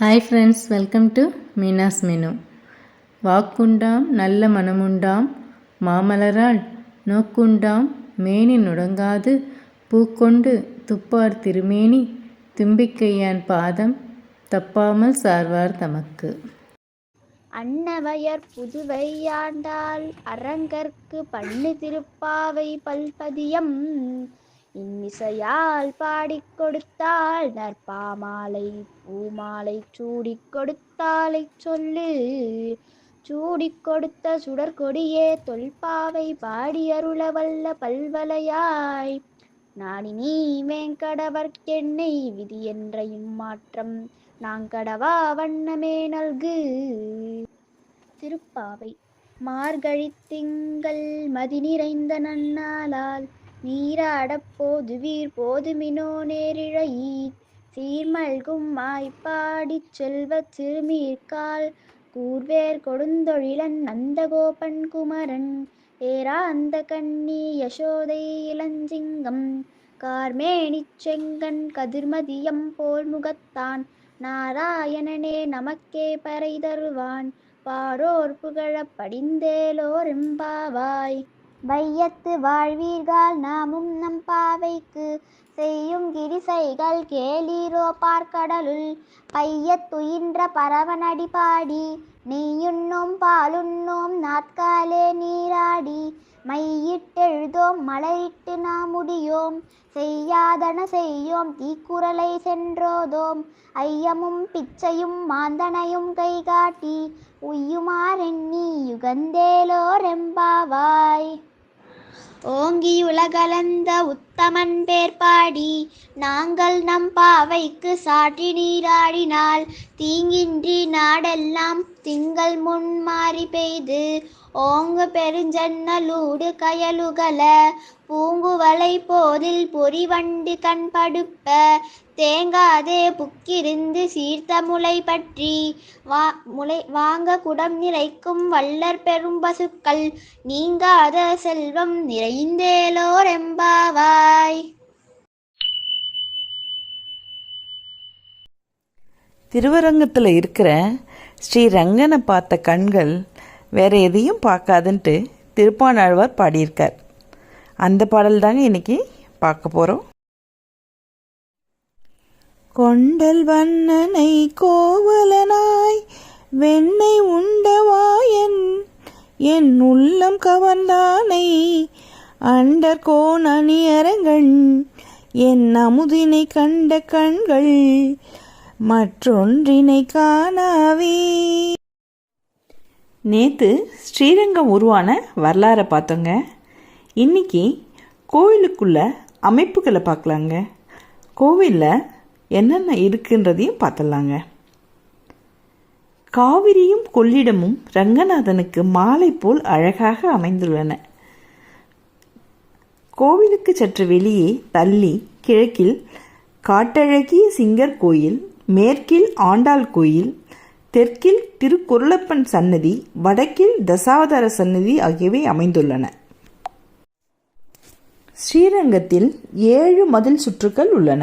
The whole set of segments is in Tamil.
Hi friends, welcome to Meena's menu. வாக்குண்டாம் நல்ல மனமுண்டாம் மாமலரால் நோக்குண்டாம் மேனி நுடங்காது பூக்கொண்டு துப்பார் திருமேனி தும்பிக்கையான் பாதம் தப்பாமல் சார்வார் தமக்கு. அன்னவயர் புதுவையாண்டால் அரங்கற்கு பண்ணு திருப்பாவை பல்பதியம் இன்னிசையால் பாடிக் கொடுத்தாள் நற்பாமாலை பூமாலை சூடிக் கொடுத்தாலை சொல்லு. சூடிக் கொடுத்த சுடற்கொடியே தொல்பாவை பாடியருள வல்ல பல்வலையாய் நாடினி வேங்கடவர்க்கென்னை விதி என்ற இம்மாற்றம் நாங்கடவா வண்ணமே நல்கு. திருப்பாவை. மார்கழித் திங்கள் மதி நிறைந்த நன்னாளால் நீராடப் போதுவீர் போதுமினோ நேரிழையீர் சீர்மல்கும் மாய்ப்பாடிச் செல்வச் சிறுமீர்கால் கூர்வேர் கொடுந்தொழிலன் நந்தகோபன் குமரன் ஏரா அந்த கண்ணி யசோதை இளஞ்சிங்கம் கார்மேனிச் செங்கண் கதிர்மதியம் போல் முகத்தான் நாராயணனே நமக்கே பறை தருவான் பாரோர் புகழப் படிந்தேலோர் எம்பாவாய். வையத்து வாழ்வீர்கள் நாமும் நம் பாவைக்கு செய்யும் கிரிசைகள் கேளீரோ பார்க்கடலுள் பையத்துயின்ற பரவனடி பாடி நெய்யுண்ணோம் பாலுண்ணோம் நாட்காலே நீராடி மையிட்டெழுதோம் மலரிட்டு நாம் முடியோம் செய்யாதன செய்யோம் தீக்குறளை சென்றோதோம் ஐயமும் பிச்சையும் மாந்தனையும் கை காட்டி உய்யுமாறெண்ணி யுகந்தேலோர் எம்பாவாய். ஓங்கியுலகளந்த உத்தமன் பேர் பாடி நாங்கள் நம் பாவைக்கு சாற்றி நீராடினால் தீங்கின்றி நாடெல்லாம் திங்கள் முன் மாறி பெய்து ஓங்கு பெருஞ்சன்னலூடு கயலுகல பூங்குவலை போதில் பொறிவண்டு கண்படுப்ப தேங்காதே புக்கிருந்து சீர்த்த முளை பற்றி வாங்க குடம் நிறைக்கும் வள்ளற் பெரும் பசுக்கள் நீங்காத செல்வம் நிறைந்தேலோர் எம்பாவாய். திருவரங்கத்தில் இருக்கிற ஸ்ரீரங்கனை பார்த்த கண்கள் வேற எதையும் பார்க்காதுன்ட்டு திருப்பாணாழ்வார் பாடியிருக்கார். அந்த பாடல் தாங்க இன்னைக்கு பார்க்க போகிறோம். கொண்டல் வண்ணனை கோவலனாய் வெண்ணை உண்டவாயன் என் உள்ளம் கவர்ந்தானை அண்டர் கோன் அணியரங்கன் என் அமுதினை கண்ட கண்கள் மற்றொன்றினை காணாவே. நேற்று ஸ்ரீரங்கம் உருவான வரலாறை பார்த்தோங்க. இன்னைக்கு கோவிலுக்குள்ள அமைப்புகளை பார்க்கலாங்க. கோவிலில் என்னென்ன இருக்குன்றதையும் பார்த்துடலாங்க. காவிரியும் கொள்ளிடமும் ரங்கநாதனுக்கு மாலை போல் அழகாக அமைந்துள்ளன. கோவிலுக்கு சற்று வெளியே தள்ளி கிழக்கில் காட்டழகிய சிங்கர் கோயில், மேற்கில் ஆண்டாள் கோயில், தெற்கில் திருக்குறளப்பன் சன்னதி, வடக்கில் தசாவதார சன்னதி ஆகியவை அமைந்துள்ளன. ஸ்ரீரங்கத்தில் 7 மதில் சுற்றுக்கள் உள்ளன.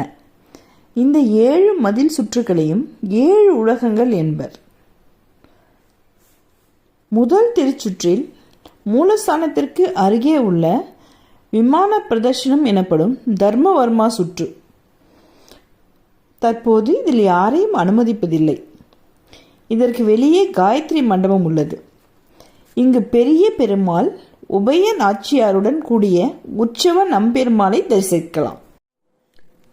இந்த 7 மதில் சுற்றுக்களையும் 7 உலகங்கள் என்பர். முதல் திருச்சுற்றில் மூலஸ்தானத்திற்கு அருகே உள்ள விமான பிரதர்ஷனம் எனப்படும் தர்மவர்மா சுற்று. தற்போது இதில் யாரையும் அனுமதிப்பதில்லை. இதற்கு வெளியே காயத்ரி மண்டபம் உள்ளது. இங்கு பெரிய பெருமாள் உபய நாச்சியாருடன் கூடிய உற்சவ நம்பெருமாளை தரிசிக்கலாம்.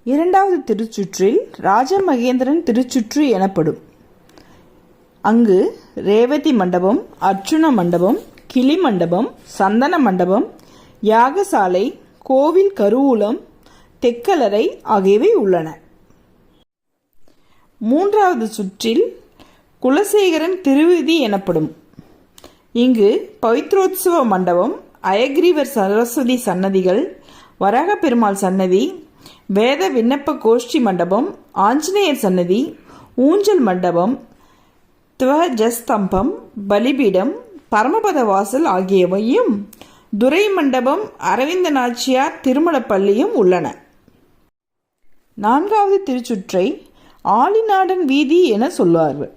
இரண்டாவது திருச்சுற்றில் ராஜமகேந்திரன் திருச்சுற்று எனப்படும். அங்கு ரேவதி மண்டபம், அர்ச்சுன மண்டபம், கிளி மண்டபம், சந்தன மண்டபம், யாகசாலை, கோவில் கருவூலம், தெக்கலறை ஆகியவை உள்ளன. மூன்றாவது சுற்றில் குலசேகரன் திருவிதி எனப்படும். இங்கு பவித்ரோத்சவ மண்டபம், அயக்ரீவர் சரஸ்வதி சன்னதிகள், வராக பெருமாள் சன்னதி, வேத விண்ணப்ப கோஷ்டி மண்டபம், ஆஞ்சநேயர் சன்னதி, ஊஞ்சல் மண்டபம், துவஜஸ்தம்பம், பலிபீடம், பரமபத வாசல் ஆகியவையும் துரை மண்டபம், அரவிந்த நாச்சியார் திருமணப்பள்ளியும் உள்ளன. நான்காவது திருச்சுற்றை ஆலிநாடன் வீதி என சொல்வார்கள்.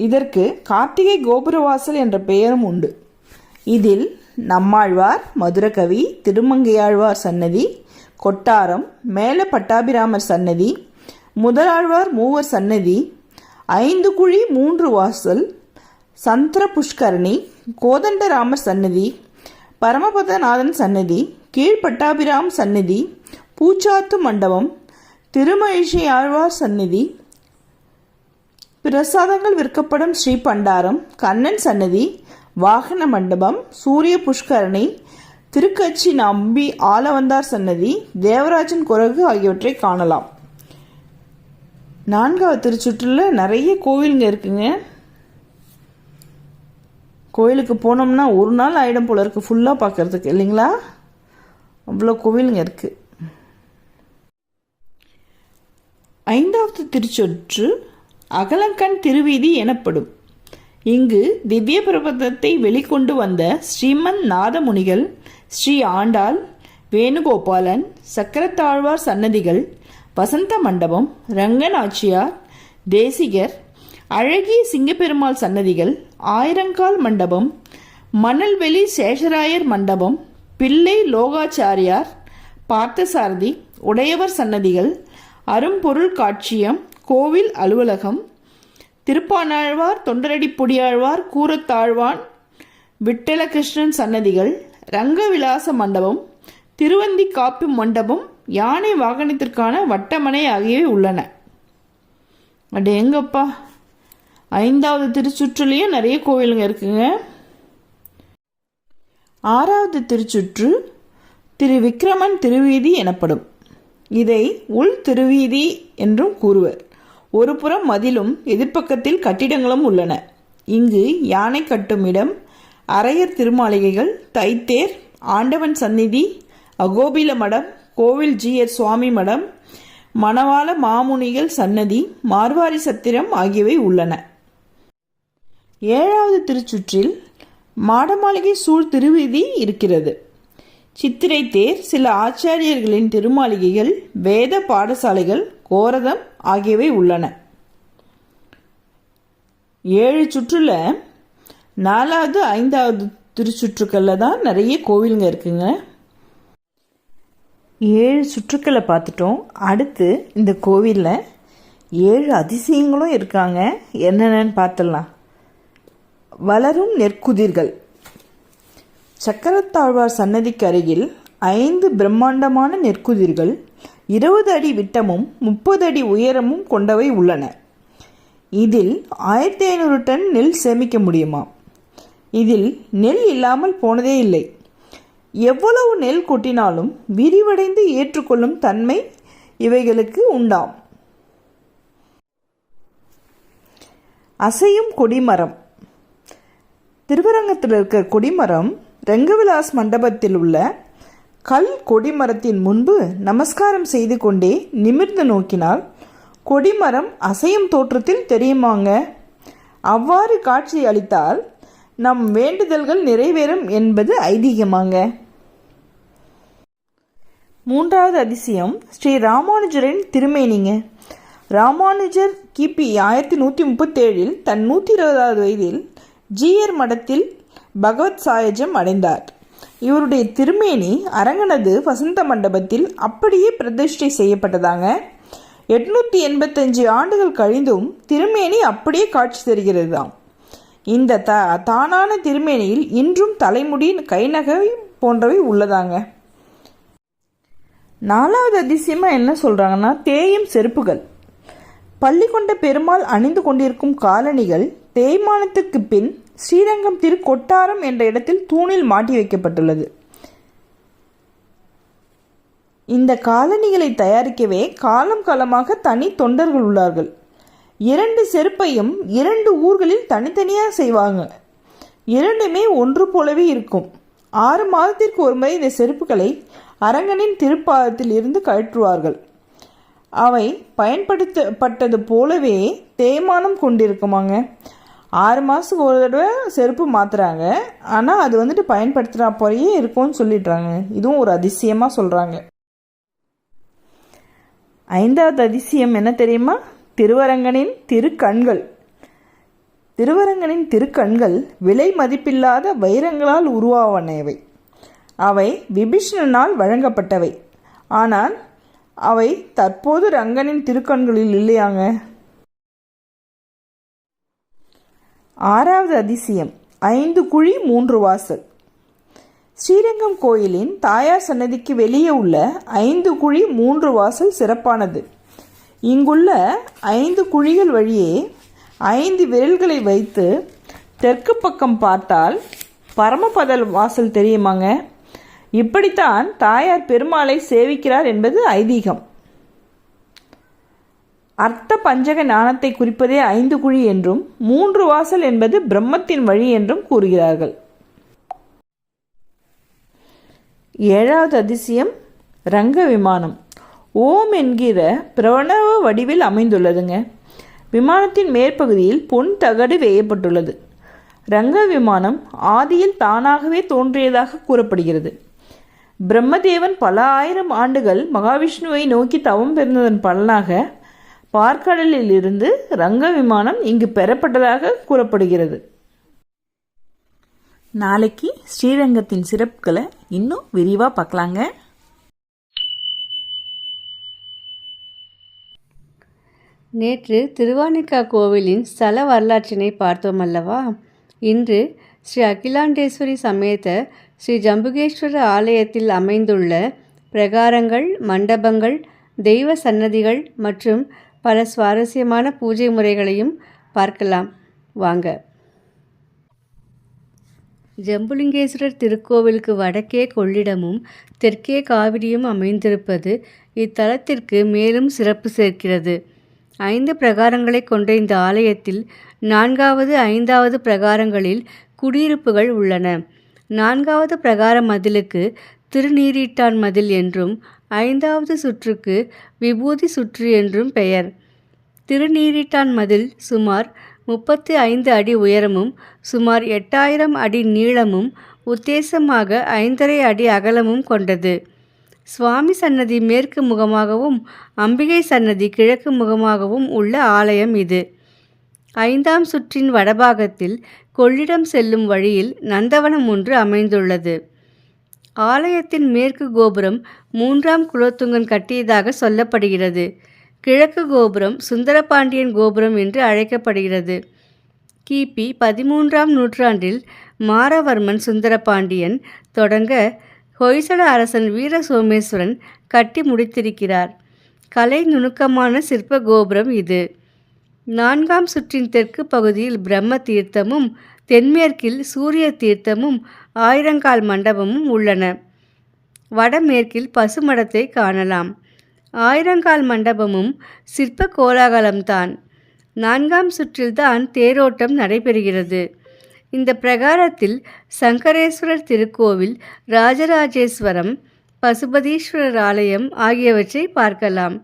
இதற்கு கார்த்திகை கோபுரவாசல் என்ற பெயரும் உண்டு. இதில் நம்மாழ்வார், மதுரகவி, திருமங்கையாழ்வார் சன்னதி, கொட்டாரம், மேல பட்டாபிராமர் சன்னதி, முதலாழ்வார் மூவர் சன்னதி, 5 குழி 3 வாசல், சந்திர புஷ்கரணி, கோதண்டராமர் சன்னதி, பரமபதநாதன் சன்னதி, கீழ்பட்டாபிராம் சன்னதி, பூச்சாத்து மண்டபம், திருமழிசை ஆழ்வார் சன்னதி, பிரசாதங்கள் விற்கப்படும் ஸ்ரீ பண்டாரம், கண்ணன் சன்னதி, வாகன மண்டபம், சூரிய புஷ்கரணி, திருக்கச்சி நம்பி ஆலவந்தார் சன்னதி, தேவராஜன் குரகு ஆகியவற்றை காணலாம். 4வது திருச்சுற்றில் நிறைய கோவிலுங்க இருக்குங்க. கோயிலுக்கு போனோம்னா ஒரு நாள் ஆயிடும் போல இருக்குது ஃபுல்லாக பார்க்கறதுக்கு, இல்லைங்களா? அவ்வளோ கோவிலுங்க இருக்குது. 5வது திருச்சொற்று அகலங்கண் திருவீதி எனப்படும். இங்கு திவ்ய பிரபந்தத்தை வெளிக்கொண்டு வந்த ஸ்ரீமன் நாதமுனிகள், ஸ்ரீ ஆண்டாள், வேணுகோபாலன், சக்கரத்தாழ்வார் சன்னதிகள், வசந்த மண்டபம், ரங்கநாச்சியார், தேசிகர், அழகிய சிங்கப்பெருமாள் சன்னதிகள், ஆயிரங்கால் மண்டபம், மணல்வெளி சேஷராயர் மண்டபம், பிள்ளை லோகாச்சாரியார், பார்த்தசாரதி, உடையவர் சன்னதிகள், அரும்பொருள் காட்சியம், கோவில் அலுவலகம், திருப்பானாழ்வார், தொண்டரடிப்பொடியாழ்வார், கூரத்தாழ்வான், விட்டலகிருஷ்ணன் சன்னதிகள், ரங்கவிலாச மண்டபம், திருவந்தி காப்பு மண்டபம், யானை வாகனத்திற்கான வட்டமனை ஆகியவை உள்ளன. அட எங்கப்பா, 5வது திருச்சுற்றுலையும் நிறைய கோவிலுங்க இருக்குங்க. 6வது திருச்சுற்று திருவிக்கிரமன் திருவீதி எனப்படும். இதை உள் திருவீதி என்றும் கூறுவர். ஒரு புறம் மதிலும் எதிர்ப்பக்கத்தில் கட்டிடங்களும் உள்ளன. இங்கு யானை கட்டும் இடம், அரையர் திருமாளிகைகள், தைத்தேர், ஆண்டவன் சந்நிதி, அகோபில மடம், கோவில் ஜீயர் சுவாமி மடம், மணவாள மாமுனிகள் சன்னதி, மார்வாரி சத்திரம் ஆகியவை உள்ளன. 7வது திருச்சுற்றில் மாடமாளிகை சூழ் திருவீதி இருக்கிறது. சித்திரை தேர், சில ஆச்சாரியர்களின் திருமாளிகைகள், வேத பாடசாலைகள், கோரதம் ஆகியவை உள்ளன. 7 சுற்றுல 4வது 5வது திருச்சுற்றுக்களில் தான் நிறைய கோவிலுங்க இருக்குங்க. 7 சுற்றுக்களை பார்த்துட்டோம். அடுத்து இந்த கோவிலில் 7 அதிசயங்களும் இருக்காங்க. என்னென்னு பார்த்துடலாம். வளரும் நெற்குதிர்கள். சக்கரத்தாழ்வார் சன்னதிக்கு அருகில் 5 பிரம்மாண்டமான நெற்குதிர்கள் 20 அடி விட்டமும் 30 அடி உயரமும் கொண்டவை உள்ளன. இதில் 1500 டன் நெல் சேமிக்க முடியுமா? இதில் நெல் இல்லாமல் போனதே இல்லை. எவ்வளவு நெல் கொட்டினாலும் விரிவடைந்து ஏற்றுக்கொள்ளும் தன்மை இவைகளுக்கு உண்டாம். அசையும் கொடிமரம். திருவரங்கத்தில் இருக்க கொடிமரம் ரங்கவிலாஸ் மண்டபத்தில் உள்ள கல் கொடிமரத்தின் முன்பு நமஸ்காரம் செய்து கொண்டே நிமிர்ந்து நோக்கினால் கொடிமரம் அசையும் தோற்றத்தில் தெரியுமாங்க. அவ்வாறு காட்சி அளித்தால் நம் வேண்டுதல்கள் நிறைவேறும் என்பது ஐதீகமாங்க. 3வது அதிசயம் ஸ்ரீ ராமானுஜரின் திருமேனிங்க. ராமானுஜர் கிபி 1137 தன் 120வது வயதில் ஜீயர் மடத்தில் பகவத் சாயஜம் அடைந்தார். இவருடைய திருமேனி அரங்கனது வசந்த மண்டபத்தில் அப்படியே பிரதிஷ்டை செய்யப்பட்டதாங்க. 885 ஆண்டுகள் கழிந்தும் திருமேனி அப்படியே காட்சி தருகிறது தான். இந்த தானான திருமேனியில் இன்றும் தலைமுடி, கைநகை போன்றவை உள்ளதாங்க. 4வது அதிசயமாக என்ன சொல்கிறாங்கன்னா, தேயும் செருப்புகள். பள்ளி கொண்ட பெருமாள் அணிந்து கொண்டிருக்கும் காலணிகள் தேய்மானத்துக்கு பின் ஸ்ரீரங்கம் திருக்கொட்டாரம் என்ற இடத்தில் தூணில் மாட்டி வைக்கப்பட்டுள்ளது. இந்த காலணிகளை தயாரிக்கவே காலம் காலமாக தனி தொண்டர்கள் உள்ளார்கள். 2 செருப்பையும் 2 ஊர்களில் தனித்தனியாக செய்வாங்க. 2மே ஒன்று போலவே இருக்கும். 6 மாதத்திற்கு ஒரு முறை இந்த செருப்புகளை அரங்கனின் திருப்பாதத்தில் இருந்து கழற்றுவார்கள். அவை பயன்படுத்தப்பட்டது போலவே தேய்மானம் கொண்டிருக்குமாங்க. 6 மாதத்துக்கு ஒரு தடவை செருப்பு மாற்றுறாங்க. ஆனால் அது பயன்படுத்துகிற போலயே இருக்கும்னு சொல்லிடுறாங்க. இதுவும் ஒரு அதிசயமாக சொல்கிறாங்க. 5வது அதிசயம் என்ன தெரியுமா? திருவரங்கனின் திருக்கண்கள். திருவரங்கனின் திருக்கண்கள் விலை மதிப்பில்லாத வைரங்களால் உருவானவை. அவை விபீஷணனால் வழங்கப்பட்டவை. ஆனால் அவை தற்போது ரங்கனின் திருக்கண்களில் இல்லையாங்க. 6வது அதிசயம், 5 குழி 3 வாசல். ஸ்ரீரங்கம் கோயிலின் தாயார் சன்னதிக்கு வெளியே உள்ள 5 குழி 3 வாசல் சிறப்பானது. இங்குள்ள 5 குழிகள் வழியே 5 விரல்களை வைத்து தெற்கு பக்கம் பார்த்தால் பரமபத வாசல் தெரியுமாங்க. இப்படித்தான் தாயார் பெருமாளை சேவிக்கிறார் என்பது ஐதீகம். அர்த்த பஞ்சக ஞானத்தை குறிப்பதே 5 குழி என்றும் 3 வாசல் என்பது பிரம்மத்தின் வழி என்றும் கூறுகிறார்கள். 7வது அதிசயம், ரங்க விமானம். ஓம் என்கிற பிரணவ வடிவில் அமைந்துள்ளதுங்க. விமானத்தின் மேற்பகுதியில் பொன் தகடு வேயப்பட்டுள்ளது. ரங்க விமானம் ஆதியில் தானாகவே தோன்றியதாக கூறப்படுகிறது. பிரம்மதேவன் பல ஆயிரம் ஆண்டுகள் மகாவிஷ்ணுவை நோக்கி தவம் பெறுந்ததன் பலனாக பார்க்கடலில் இருந்து ரங்க விமானம் இங்கு பெறப்பட்டதாக கூறப்படுகிறது. நாளைக்கு ஸ்ரீரங்கத்தின் சிறப்புகளை இன்னும் விரிவாக பார்க்கலாங்க. நேற்று திருவானைக்கா கோவிலின் ஸ்தல வரலாற்றினை பார்த்தோம் அல்லவா. இன்று ஸ்ரீ அகிலாண்டேஸ்வரி சமேத ஸ்ரீ ஜம்புகேஸ்வர ஆலயத்தில் அமைந்துள்ள பிரகாரங்கள், மண்டபங்கள், தெய்வ சன்னதிகள் மற்றும் பல சுவாரஸ்யமான பூஜை முறைகளையும் பார்க்கலாம் வாங்க. ஜம்புலிங்கேஸ்வரர் திருக்கோவிலுக்கு வடக்கே கொள்ளிடமும் தெற்கே காவிரியும் அமைந்திருப்பது இத்தலத்திற்கு மேலும் சிறப்பு சேர்க்கிறது. 5 பிரகாரங்களை கொண்ட இந்த ஆலயத்தில் 4வது, 5வது பிரகாரங்களில் குடியிருப்புகள் உள்ளன. 4வது பிரகார மதிலுக்கு திருநீரீட்டான் மதில் என்றும் 5வது சுற்றுக்கு விபூதி சுற்று என்றும் பெயர். திருநீரீட்டான் மதில் சுமார் 35 அடி உயரமும் சுமார் 8000 அடி நீளமும் உத்தேசமாக 5½ அடி அகலமும் கொண்டது. சுவாமி சன்னதி மேற்கு முகமாகவும் அம்பிகை சன்னதி கிழக்கு முகமாகவும் உள்ள ஆலயம் இது. 5ஆம் சுற்றின் வடபாகத்தில் கொள்ளிடம் செல்லும் வழியில் நந்தவனம் ஒன்று அமைந்துள்ளது. ஆலயத்தின் மேற்கு கோபுரம் 3ஆம் குலோத்துங்கன் கட்டியதாக சொல்லப்படுகிறது. கிழக்கு கோபுரம் சுந்தரபாண்டியன் கோபுரம் என்று அழைக்கப்படுகிறது. கிபி 13ஆம் நூற்றாண்டில் மாரவர்மன் சுந்தரபாண்டியன் தொடங்க ஹொய்சல அரசன் வீர சோமேஸ்வரன் கட்டி முடித்திருக்கிறார். கலை நுணுக்கமான சிற்ப கோபுரம் இது. 4ஆம் சுற்றின் தெற்கு பகுதியில் பிரம்ம தீர்த்தமும் தென்மேற்கில் சூரிய தீர்த்தமும் ஆயிரங்கால் மண்டபமும் உள்ளன. வடமேற்கில் பசுமடத்தை காணலாம். ஆயிரங்கால் மண்டபமும் சிற்ப கோலாகலம்தான். 4ஆம் சுற்றில்தான் தேரோட்டம் நடைபெறுகிறது. இந்த பிரகாரத்தில் சங்கரேஸ்வரர் திருக்கோவில், ராஜராஜேஸ்வரம், பசுபதீஸ்வரர் ஆலயம் ஆகியவற்றை பார்க்கலாம்.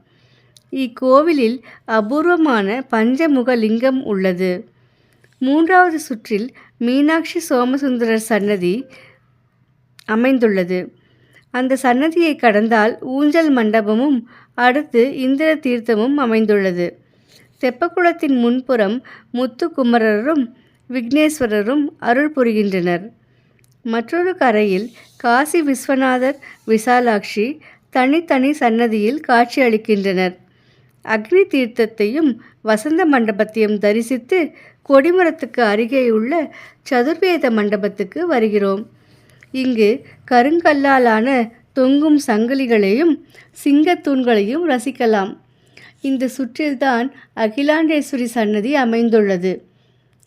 இக்கோவிலில் அபூர்வமான பஞ்சமுக லிங்கம் உள்ளது. 3வது சுற்றில் மீனாட்சி சோமசுந்தரர் சன்னதி அமைந்துள்ளது. அந்த சன்னதியை கடந்தால் ஊஞ்சல் மண்டபமும் அடுத்து இந்திர தீர்த்தமும் அமைந்துள்ளது. தெப்பக்குளத்தின் முன்புறம் முத்துக்குமரரும் விக்னேஸ்வரரும் அருள் புரிகின்றனர். மற்றொரு கரையில் காசி விஸ்வநாதர், விசாலாட்சி தனித்தனி சன்னதியில் காட்சியளிக்கின்றனர். அக்னி தீர்த்தத்தையும் வசந்த மண்டபத்தையும் தரிசித்து கொடிமரத்துக்கு அருகேயுள்ள சதுர்வேத மண்டபத்துக்கு வருகிறோம். இங்கு கருங்கல்லாலான தொங்கும் சங்கிலிகளையும் சிங்கத்தூண்களையும் ரசிக்கலாம். இந்த சுற்றில்தான் அகிலாண்டேஸ்வரி சன்னதி அமைந்துள்ளது.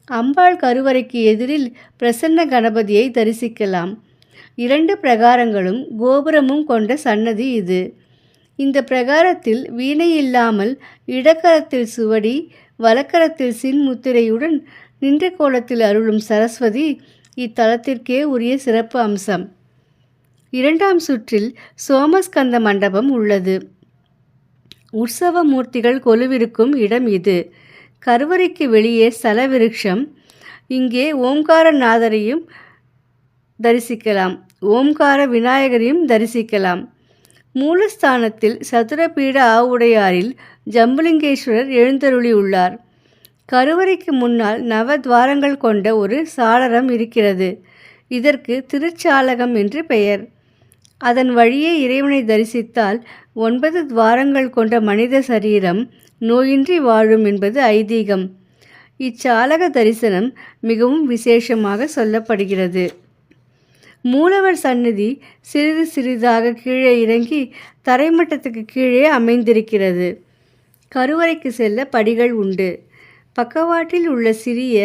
அம்பாள் கருவறைக்கு எதிரில் பிரசன்ன கணபதியை தரிசிக்கலாம். 2 பிரகாரங்களும் கோபுரமும் கொண்ட சன்னதி இது. இந்த பிரகாரத்தில் வீணை இல்லாமல் இடக்கரத்தில் சுவடி, வலக்கரத்தில் சின்முத்திரையுடன் நின்ற கோலத்தில் அருளும் சரஸ்வதி இத்தலத்திற்கே உரிய சிறப்பு அம்சம். 2ஆம் சுற்றில் சோமஸ்கந்த மண்டபம் உள்ளது. உற்சவ மூர்த்திகள் கொலுவிருக்கும் இடம் இது. கருவறைக்கு வெளியே ஸ்தல விருட்சம். இங்கே ஓம்காரநாதரையும் தரிசிக்கலாம். ஓம்கார விநாயகரையும் தரிசிக்கலாம். மூலஸ்தானத்தில் சதுரபீட ஆவுடையாரில் ஜம்புலிங்கேஸ்வரர் எழுந்தருளியுள்ளார். கருவறைக்கு முன்னால் நவத்வாரங்கள் கொண்ட ஒரு சாளரம் இருக்கிறது. இதற்கு திருச்சாலகம் என்று பெயர். அதன் வழியே இறைவனை தரிசித்தால் 9 துவாரங்கள் கொண்ட மனித சரீரம் நோயின்றி வாழும் என்பது ஐதீகம். இச்சாலக தரிசனம் மிகவும் விசேஷமாக சொல்லப்படுகிறது. மூலவர் சந்நிதி சிறிது சிறிதாக கீழே இறங்கி தரைமட்டத்துக்கு கீழே அமைந்திருக்கிறது. கருவறைக்கு செல்ல படிகள் உண்டு. பக்கவாட்டில் உள்ள சிறிய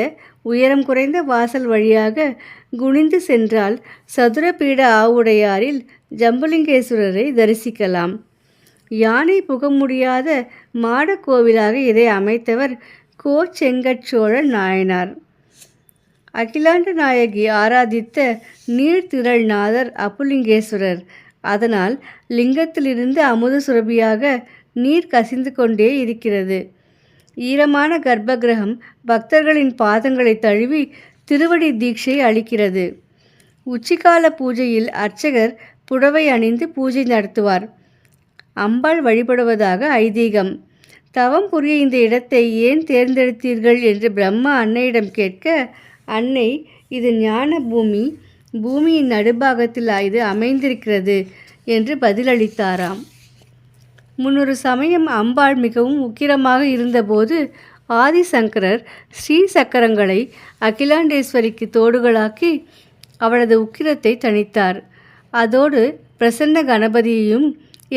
உயரம் குறைந்த வாசல் வழியாக குனிந்து சென்றால் சதுரபீட ஆவுடையாரில் ஜம்புலிங்கேஸ்வரரை தரிசிக்கலாம். யானை புக முடியாத மாடக் கோவிலாக இதை அமைத்தவர் செங்கட்சோழ நாயனார். அகிலாண்ட நாயகி ஆராதித்த நீர்த்திரள்நாதர் அப்புலிங்கேஸ்வரர். அதனால் லிங்கத்திலிருந்து அமுத சுரபியாக நீர் கசிந்து கொண்டே இருக்கிறது. ஈரமான கர்ப்பகிரகம் பக்தர்களின் பாதங்களை தழுவி திருவடி தீட்சை அளிக்கிறது. உச்சிகால பூஜையில் அர்ச்சகர் புடவை அணிந்து பூஜை நடத்துவார். அம்பாள் வழிபடுவதாக ஐதீகம். தவம் புரிய இந்த இடத்தை ஏன் தேர்ந்தெடுத்தீர்கள் என்று பிரம்மா அன்னையிடம் கேட்க, அன்னை, இது ஞான பூமி, பூமியின் நடுபாகத்தில் இது அமைந்திருக்கிறது என்று பதிலளித்தாராம். முன்னொரு சமயம் அம்பாள் மிகவும் உக்கிரமாக இருந்தபோது ஆதிசங்கரர் ஸ்ரீ சக்கரங்களை அகிலாண்டேஸ்வரிக்கு தோடுகளாக்கி அவளது உக்கிரத்தை தணித்தார். அதோடு பிரசன்ன கணபதியையும்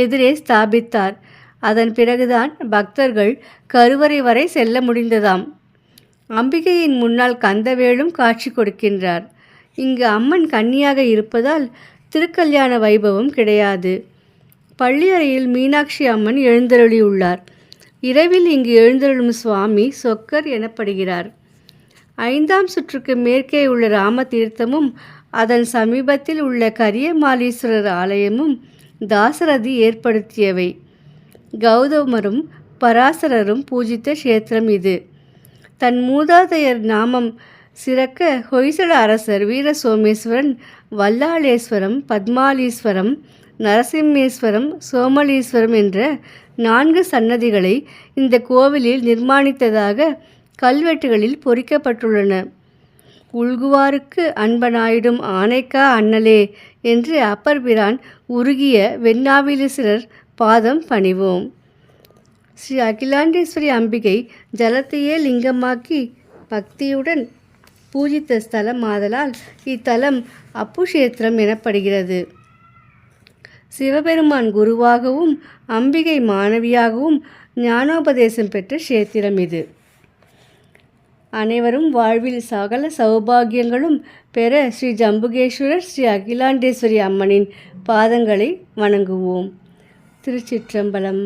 எதிரே ஸ்தாபித்தார். அதன் பிறகுதான் பக்தர்கள் கருவறை வரை செல்ல முடிந்ததாம். அம்பிகையின் முன்னால் கந்தவேலும் காட்சி கொடுக்கின்றார். இங்கு அம்மன் கன்னியாக இருப்பதால் திருக்கல்யாண வைபவம் கிடையாது. பள்ளியறையில் மீனாட்சி அம்மன் எழுந்தருளியுள்ளார். இரவில் இங்கு எழுந்தருளும் சுவாமி சொக்கர் எனப்படுகிறார். 5ஆம் சுற்றுக்கு மேற்கே உள்ள ராமதீர்த்தமும் அதன் சமீபத்தில் உள்ள கரியமாலீஸ்வரர் ஆலயமும் தாசரதி ஏற்படுத்தியவை. கௌதமரும் பராசரரும் பூஜித்த க்ஷேத்திரம் இது. தன் மூதாதையர் நாமம் சிறக்க ஹொய்சல அரசர் வீர சோமேஸ்வரன் வல்லாளேஸ்வரம், பத்மாலீஸ்வரம், நரசிம்மேஸ்வரம், சோமலீஸ்வரம் என்ற 4 சன்னதிகளை இந்த கோவிலில் நிர்மாணித்ததாக கல்வெட்டுகளில் பொறிக்கப்பட்டுள்ளன. உள்குவாருக்கு அன்பனாயிடும் ஆனைக்கா அண்ணலே என்று அப்பர் பிரான் உருகிய வெண்ணாவிலீஸ்வரர் பாதம் பணிவோம். ஸ்ரீ அகிலாண்டேஸ்வரி அம்பிகை ஜலத்தையே லிங்கமாக்கி பக்தியுடன் பூஜித்த ஸ்தலம் ஆதலால் இத்தலம் அப்புஷேத்திரம் எனப்படுகிறது. சிவபெருமான் குருவாகவும் அம்பிகை மாணவியாகவும் ஞானோபதேசம் பெற்ற க்ஷேத்திரம் இது. அனைவரும் வாழ்வில் சகல சௌபாகியங்களும் பெற ஸ்ரீ ஜம்புகேஸ்வரர் ஸ்ரீ அகிலாண்டேஸ்வரி அம்மனின் பாதங்களை வணங்குவோம். திருச்சிற்றம்பலம்.